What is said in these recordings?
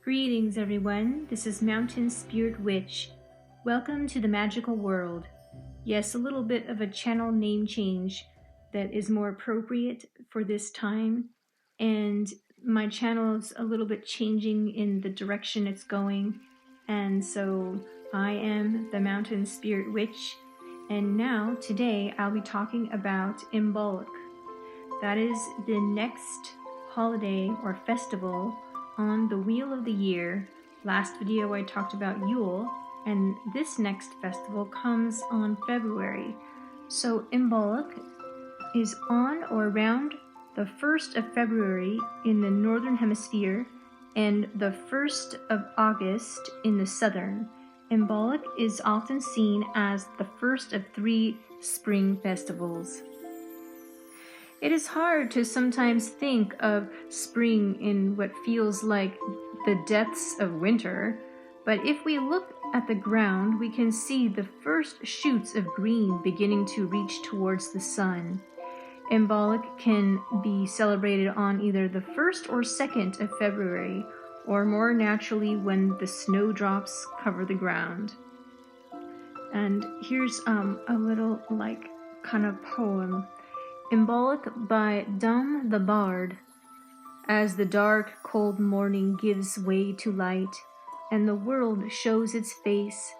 Greetings, everyone. This is Mountain Spirit Witch. Welcome to the magical world. Yes, a little bit of a channel name change that is more appropriate for this time. And my channel is a little bit changing in the direction it's going. And so I am the Mountain Spirit Witch. And now, today, I'll be talking about Imbolc. That is the next holiday or festival on the Wheel of the Year. Last video I talked about Yule, and this next festival comes on February. So Imbolc is on or around the 1st of February in the Northern Hemisphere and the 1st of August in the Southern. Imbolc is often seen as the first of 3 spring festivals. It is hard to sometimes think of spring in what feels like the depths of winter, but if we look at the ground, we can see the first shoots of green beginning to reach towards the sun. Imbolc can be celebrated on either the 1st or 2nd of February, or more naturally when the snowdrops cover the ground. And here's a little kind of poem. Imbolc by Dum the Bard. As the dark, cold morning gives way to light, and the world shows its face,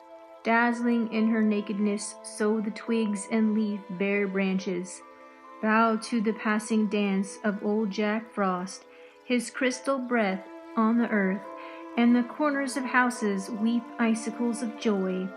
dazzling in her nakedness, so the twigs and leaf bare branches bow to the passing dance of old Jack Frost, his crystal breath on the earth, and the corners of houses weep icicles of joy.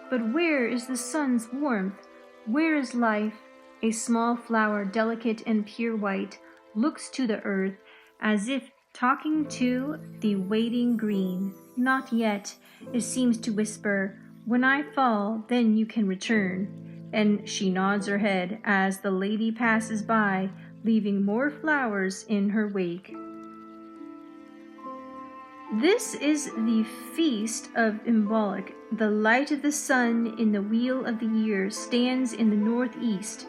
But where is the sun's warmth? Where is life? A small flower, delicate and pure white, looks to the earth as if talking to the waiting green. Not yet, it seems to whisper, when I fall, then you can return. And she nods her head as the lady passes by, leaving more flowers in her wake. This is the feast of Imbolc. The light of the sun in the wheel of the year stands in the northeast,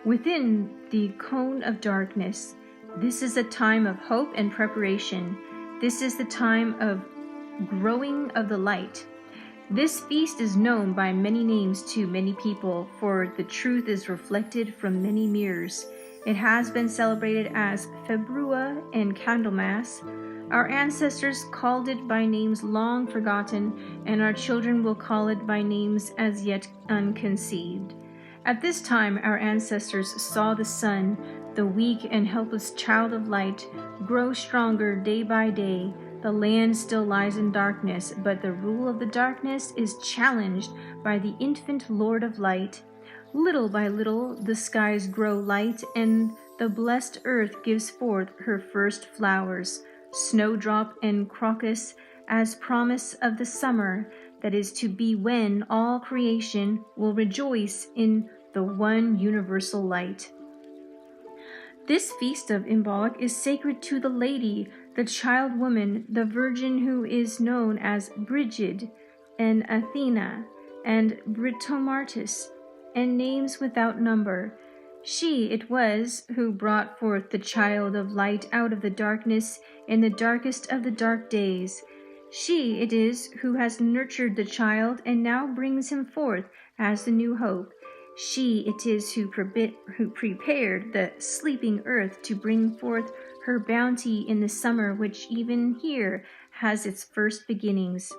within the cone of darkness. This is a time of hope and preparation. This is the time of growing of the light. This feast is known by many names to many people, for the truth is reflected from many mirrors. It has been celebrated as Februa and Candlemas. Our ancestors called it by names long forgotten, and our children will call it by names as yet unconceived. At this time, our ancestors saw the sun, the weak and helpless child of light, grow stronger day by day. The land still lies in darkness, but the rule of the darkness is challenged by the infant Lord of Light. Little by little, the skies grow light, and the blessed earth gives forth her first flowers, snowdrop and crocus, as promise of the summer that is to be, when all creation will rejoice in the one universal light. This feast of Imbolc is sacred to the lady, the child woman, the virgin who is known as Brigid and Athena and Britomartis, and names without number. She it was who brought forth the child of light out of the darkness in the darkest of the dark days. She it is who has nurtured the child and now brings him forth as the new hope. She it is who prepared the sleeping earth to bring forth her bounty in the summer, which even here has its first beginnings.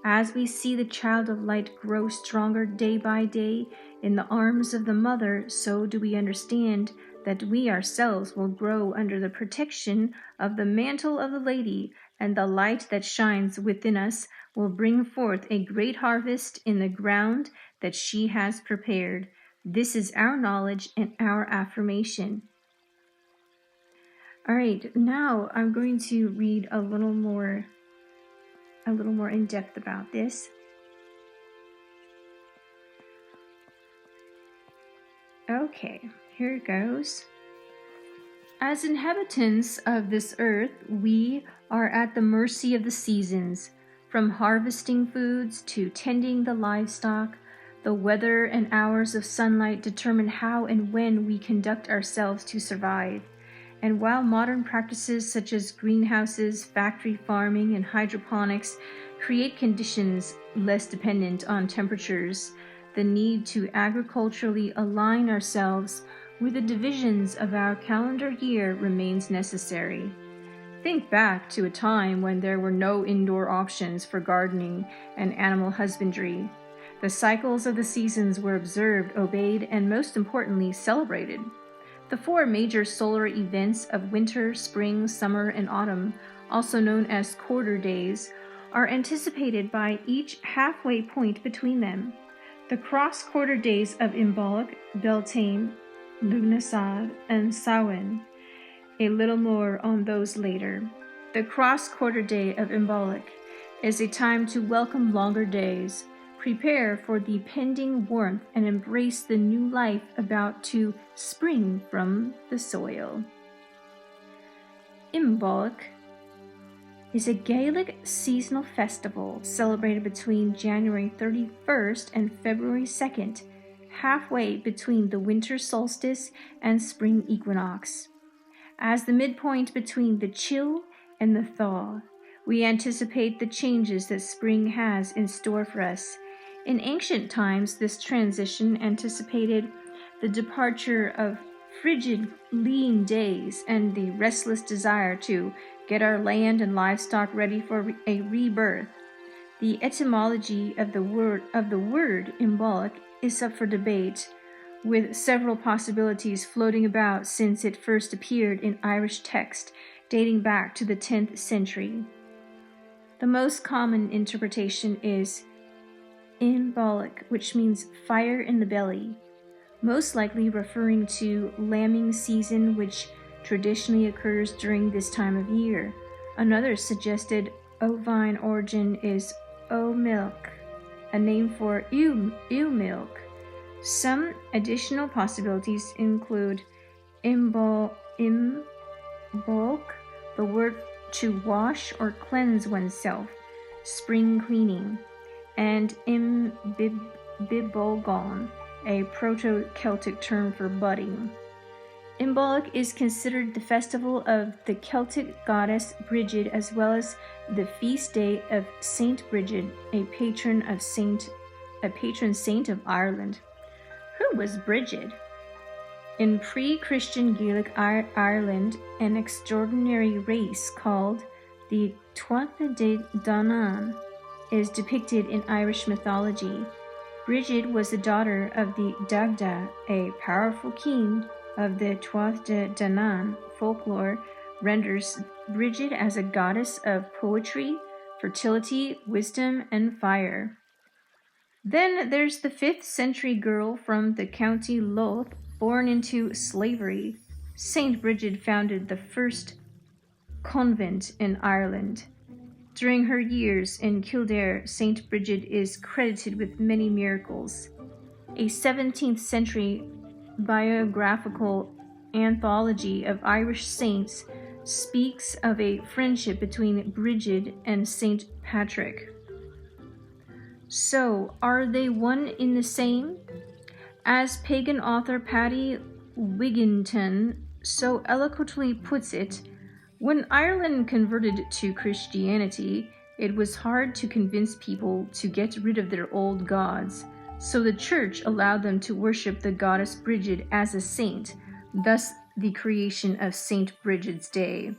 As we see the child of light grow stronger day by day in the arms of the mother, so do we understand that we ourselves will grow under the protection of the mantle of the lady, and the light that shines within us will bring forth a great harvest in the ground that she has prepared. This is our knowledge and our affirmation. All right, now I'm going to read a little more in depth about this. Okay, here it goes. As inhabitants of this earth, we are at the mercy of the seasons. From harvesting foods to tending the livestock, the weather and hours of sunlight determine how and when we conduct ourselves to survive. And while modern practices such as greenhouses, factory farming, and hydroponics create conditions less dependent on temperatures, the need to agriculturally align ourselves with the divisions of our calendar year remains necessary. Think back to a time when there were no indoor options for gardening and animal husbandry. The cycles of the seasons were observed, obeyed, and most importantly, celebrated. The 4 major solar events of winter, spring, summer, and autumn, also known as quarter days, are anticipated by each halfway point between them. The cross-quarter days of Imbolc, Beltane, Lughnasadh, and Samhain. A little more on those later. The cross-quarter day of Imbolc is a time to welcome longer days, prepare for the pending warmth, and embrace the new life about to spring from the soil. Imbolc is a Gaelic seasonal festival celebrated between January 31st and February 2nd, halfway between the winter solstice and spring equinox. As the midpoint between the chill and the thaw, we anticipate the changes that spring has in store for us. In ancient times, this transition anticipated the departure of frigid, lean days and the restless desire to get our land and livestock ready for a rebirth. The etymology of the word Imbolc is up for debate, with several possibilities floating about since it first appeared in Irish text dating back to the 10th century. The most common interpretation is Imbolc, which means fire in the belly, most likely referring to lambing season, which traditionally occurs during this time of year. Another suggested ovine origin is O-milk, a name for ewe milk. Some additional possibilities include Imbolc, the word to wash or cleanse oneself, spring cleaning, and Imbolgon, a Proto-Celtic term for budding. Imbolc is considered the festival of the Celtic goddess Brigid, as well as the feast day of Saint Brigid, a patron saint of Ireland. Who was Brigid? In pre-Christian Gaelic Ireland, an extraordinary race called the Tuatha De Danann is depicted in Irish mythology. Brigid was the daughter of the Dagda, a powerful king of the Tuatha De Danann. Folklore renders Brigid as a goddess of poetry, fertility, wisdom, and fire. Then there's the 5th century girl from the county Louth, born into slavery. Saint Brigid founded the first convent in Ireland. During her years in Kildare, Saint Brigid is credited with many miracles. A 17th century biographical anthology of Irish saints speaks of a friendship between Brigid and Saint Patrick. So, are they one in the same? As pagan author Paddy Wigginton so eloquently puts it, when Ireland converted to Christianity, it was hard to convince people to get rid of their old gods, so the church allowed them to worship the goddess Brigid as a saint, thus the creation of Saint Brigid's Day.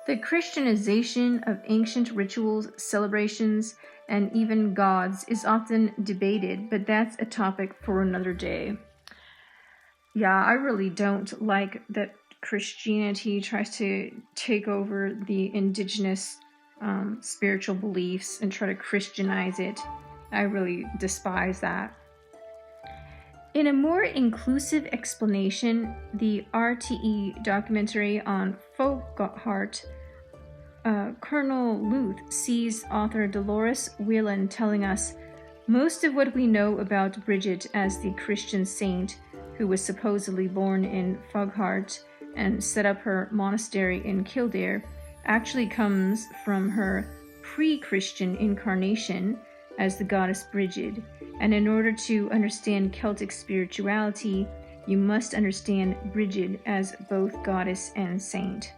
The Christianization of ancient rituals, celebrations, and even gods is often debated, but that's a topic for another day. Yeah, I really don't like that Christianity tries to take over the indigenous spiritual beliefs and try to Christianize it. I really despise that. In a more inclusive explanation, the RTE documentary on Folkheart, Colonel Luth sees author Dolores Whelan telling us most of what we know about Brigid as the Christian saint who was supposedly born in Folkheart and set up her monastery in Kildare actually comes from her pre-Christian incarnation as the goddess Brigid. And in order to understand Celtic spirituality, you must understand Brigid as both goddess and saint.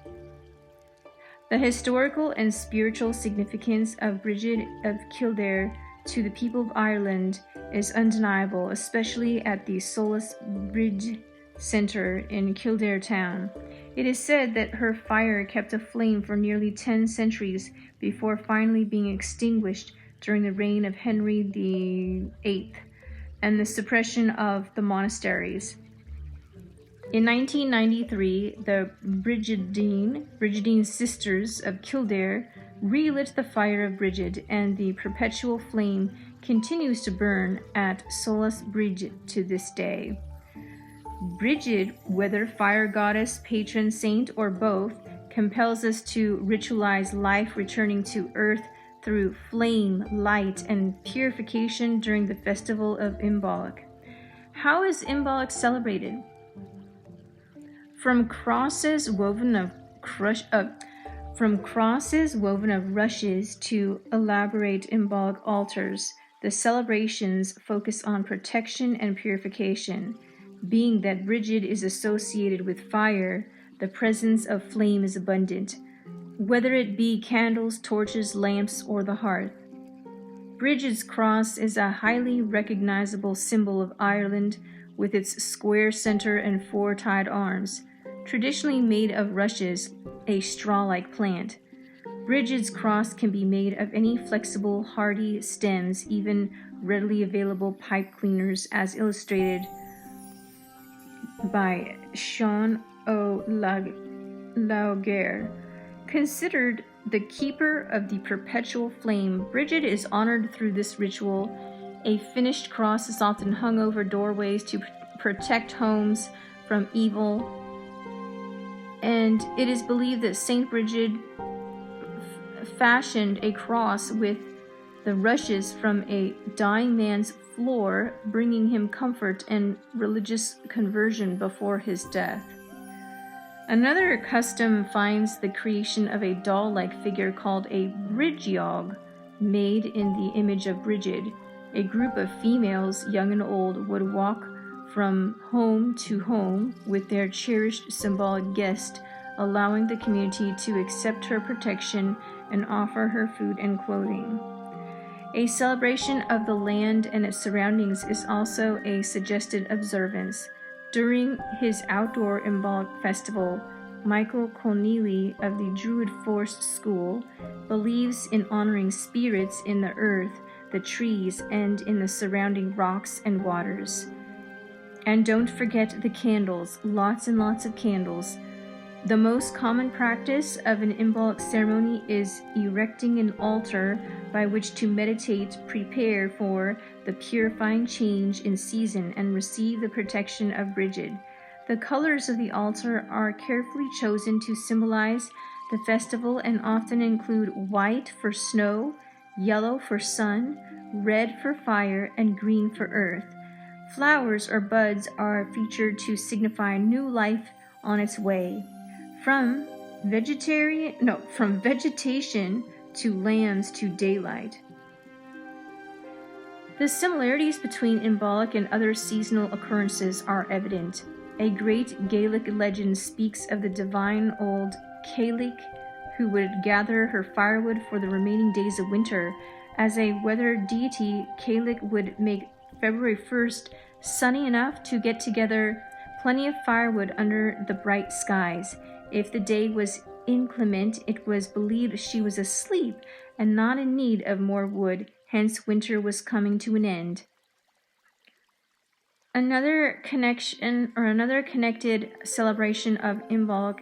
The historical and spiritual significance of Brigid of Kildare to the people of Ireland is undeniable, especially at the Solas Bridge Centre in Kildare town. It is said that her fire kept aflame for nearly 10 centuries before finally being extinguished during the reign of Henry VIII and the suppression of the monasteries. In 1993, the Brigidine Sisters of Kildare relit the fire of Brigid, and the perpetual flame continues to burn at Solas Bridge to this day. Brigid, whether fire goddess, patron saint, or both, compels us to ritualize life returning to earth through flame, light, and purification during the festival of Imbolc. How is Imbolc celebrated? From crosses woven of rushes to elaborate Imbolc altars, the celebrations focus on protection and purification. Being that Brigid is associated with fire, the presence of flame is abundant, whether it be candles, torches, lamps, or the hearth. Brigid's cross is a highly recognizable symbol of Ireland, with its square center and 4 tied arms. Traditionally made of rushes, a straw-like plant, Brigid's cross can be made of any flexible, hardy stems, even readily available pipe cleaners, as illustrated by Sean O'Laugher. Considered the keeper of the perpetual flame, Brigid is honored through this ritual. A finished cross is often hung over doorways to protect homes from evil, and it is believed that Saint Brigid fashioned a cross with the rushes from a dying man's floor, bringing him comfort and religious conversion before his death. Another custom finds the creation of a doll-like figure called a Bridgeog, made in the image of Brigid. A group of females, young and old, would walk from home to home with their cherished symbolic guest, allowing the community to accept her protection and offer her food and clothing. A celebration of the land and its surroundings is also a suggested observance. During his outdoor Imbolc festival, Michael Conneely of the Druid Forest School believes in honoring spirits in the earth, the trees, and in the surrounding rocks and waters. And don't forget the candles, lots and lots of candles. The most common practice of an Imbolc ceremony is erecting an altar by which to meditate, prepare for the purifying change in season, and receive the protection of Brigid. The colors of the altar are carefully chosen to symbolize the festival and often include white for snow, yellow for sun, red for fire, and green for earth. Flowers or buds are featured to signify new life on its way. From vegetation to lands to daylight. The similarities between Imbolc and other seasonal occurrences are evident. A great Gaelic legend speaks of the divine old Cailleach, who would gather her firewood for the remaining days of winter. As a weather deity, Cailleach would make February 1st sunny enough to get together plenty of firewood under the bright skies. If the day was inclement, it was believed she was asleep and not in need of more wood, hence winter was coming to an end. Another connected celebration of Imbolc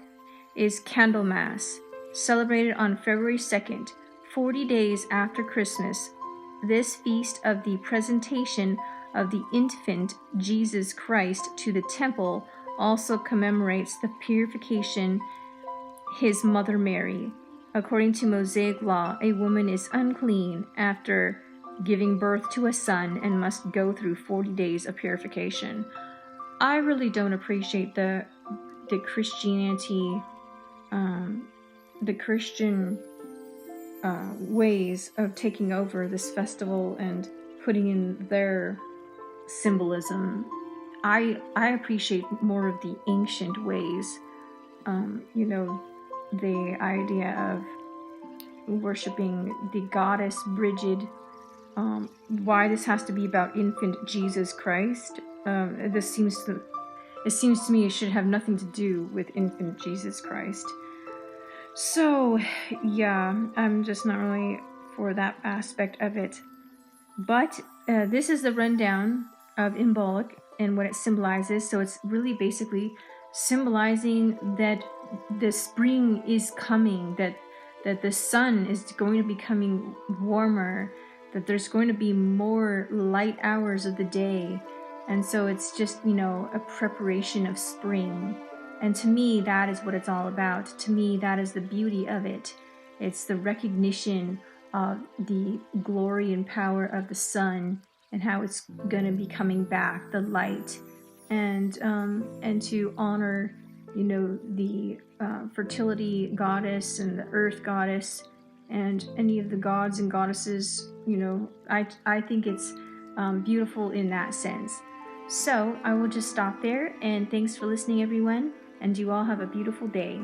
is Candlemas, celebrated on February 2nd, 40 days after Christmas. This feast of the presentation of the infant Jesus Christ to the temple also commemorates the purification his mother Mary. According to Mosaic law, a woman is unclean after giving birth to a son and must go through 40 days of purification. I really don't appreciate the Christianity, the Christian ways of taking over this festival and putting in their symbolism. I appreciate more of the ancient ways. You know, the idea of worshiping the goddess Brigid. Why this has to be about infant Jesus Christ? It seems to me it should have nothing to do with infant Jesus Christ. So, yeah, I'm just not really for that aspect of it. But this is the rundown of Imbolc and what it symbolizes. So it's really basically symbolizing that the spring is coming, that the sun is going to be becoming warmer, that there's going to be more light hours of the day. And so it's just, a preparation of spring. And to me, that is what it's all about. To me, that is the beauty of it. It's the recognition of the glory and power of the sun and how it's going to be coming back, the light, and to honor, the fertility goddess and the earth goddess and any of the gods and goddesses. I think it's beautiful in that sense. So I will just stop there, and thanks for listening, everyone, and you all have a beautiful day.